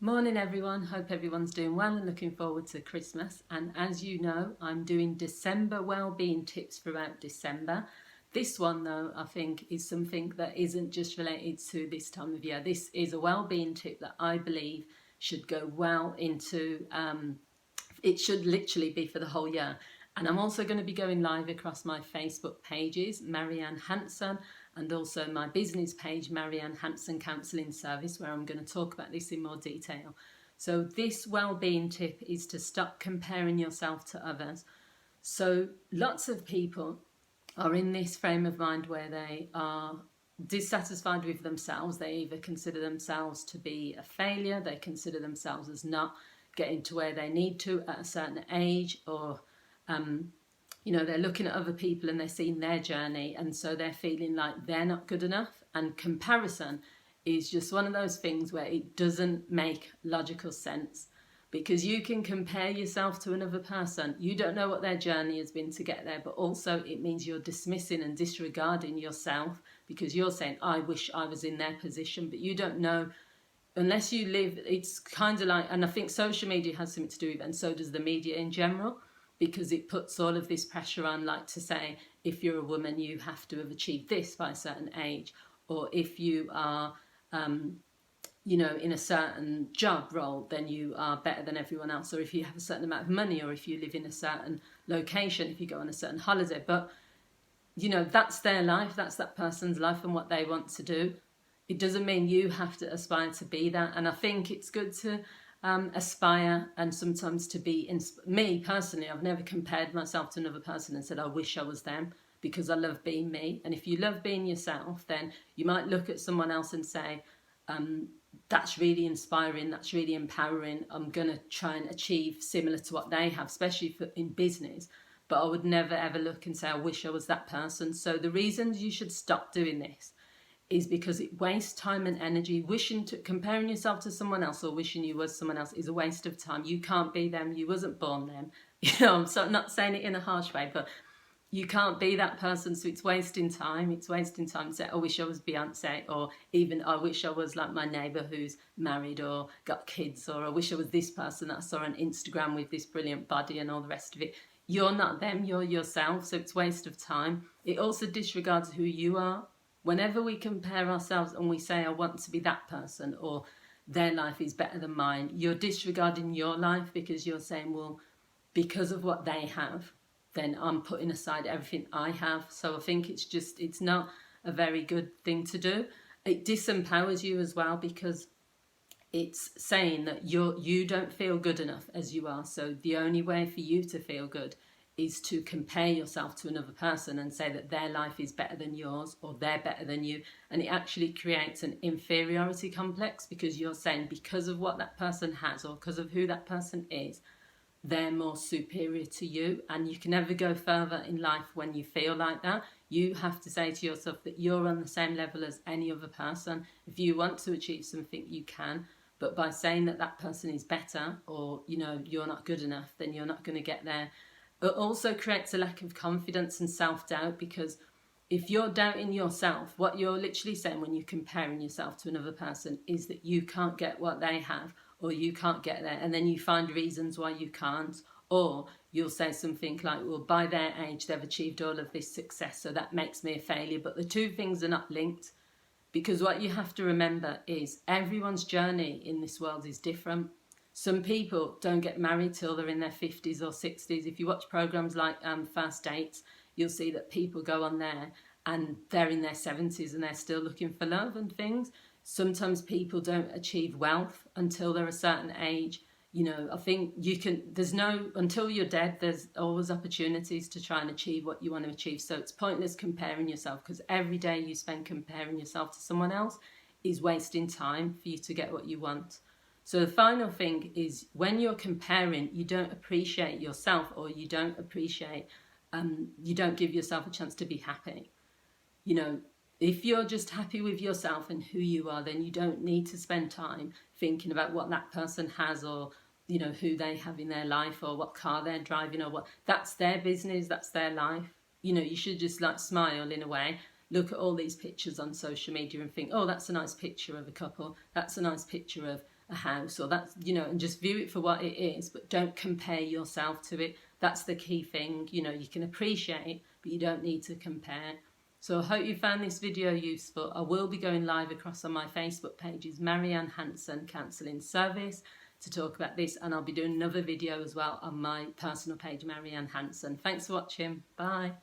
Morning everyone, hope everyone's doing well and looking forward to Christmas. And as you know, I'm doing December wellbeing tips throughout December. This one though, I think is something that isn't just related to this time of year. This is a wellbeing tip that I believe should go well into, it should literally be for the whole year. And I'm also going to be going live across my Facebook pages, Marianne Hanson, and also my business page, Marianne Hanson Counselling Service, where I'm going to talk about this in more detail. So this well-being tip is to stop comparing yourself to others. So lots of people are in this frame of mind where they are dissatisfied with themselves. They either consider themselves to be a failure, they consider themselves as not getting to where they need to at a certain age, or they're looking at other people and they're seeing their journey, and so they're feeling like they're not good enough. And comparison is just one of those things where it doesn't make logical sense, because you can compare yourself to another person. You don't know what their journey has been to get there, but also it means you're dismissing and disregarding yourself, because you're saying, I wish I was in their position, but you don't know unless you live. It's kind of like, and I think social media has something to do with it, and so does the media in general, because it puts all of this pressure on, like to say, if you're a woman, you have to have achieved this by a certain age, or if you are, in a certain job role, then you are better than everyone else, or if you have a certain amount of money, or if you live in a certain location, if you go on a certain holiday. But, that's their life, that's that person's life and what they want to do. It doesn't mean you have to aspire to be that. And I think it's good to aspire, and sometimes to be. Me personally, I've never compared myself to another person and said I wish I was them, because I love being me. And if you love being yourself, then you might look at someone else and say, that's really inspiring, that's really empowering, I'm gonna try and achieve similar to what they have, especially in business. But I would never ever look and say I wish I was that person. So the reasons you should stop doing this is because it wastes time and energy. Comparing yourself to someone else, or wishing you was someone else, is a waste of time. You can't be them. You wasn't born them. I'm not saying it in a harsh way, but you can't be that person. So it's wasting time. It's wasting time to say, I wish I was Beyonce, or even I wish I was like my neighbour who's married or got kids, or I wish I was this person that I saw on Instagram with this brilliant body and all the rest of it. You're not them. You're yourself. So it's waste of time. It also disregards who you are. Whenever we compare ourselves and we say, I want to be that person, or their life is better than mine, you're disregarding your life, because you're saying, well, because of what they have, then I'm putting aside everything I have. So I think it's not a very good thing to do. It disempowers you as well, because it's saying that you don't feel good enough as you are. So the only way for you to feel good is to compare yourself to another person and say that their life is better than yours, or they're better than you. And it actually creates an inferiority complex, because you're saying because of what that person has, or because of who that person is, they're more superior to you. And you can never go further in life when you feel like that. You have to say to yourself that you're on the same level as any other person. If you want to achieve something, you can. But by saying that that person is better, or, you're not good enough, then you're not going to get there. It also creates a lack of confidence and self-doubt, because if you're doubting yourself, what you're literally saying when you're comparing yourself to another person is that you can't get what they have, or you can't get there, and then you find reasons why you can't. Or you'll say something like, well, by their age they've achieved all of this success, so that makes me a failure. But the two things are not linked, because what you have to remember is everyone's journey in this world is different. Some people don't get married till they're in their 50s or 60s. If you watch programs like First Dates, you'll see that people go on there and they're in their 70s and they're still looking for love and things. Sometimes people don't achieve wealth until they're a certain age. I think until you're dead, there's always opportunities to try and achieve what you want to achieve. So it's pointless comparing yourself, because every day you spend comparing yourself to someone else is wasting time for you to get what you want. So the final thing is, when you're comparing, you don't appreciate yourself, or you don't give yourself a chance to be happy. If you're just happy with yourself and who you are, then you don't need to spend time thinking about what that person has, or, who they have in their life, or what car they're driving, or what. That's their business, that's their life. You should just smile in a way. Look at all these pictures on social media and think, oh, that's a nice picture of a couple. That's a nice picture of a house, or that's, you know, and just view it for what it is, but don't compare yourself to it. That's the key thing. You know, you can appreciate, but you don't need to compare. So I hope you found this video useful. I will be going live across on my Facebook pages, Marianne Hanson Counselling Service, to talk about this, and I'll be doing another video as well on my personal page, Marianne Hanson. Thanks for watching. Bye.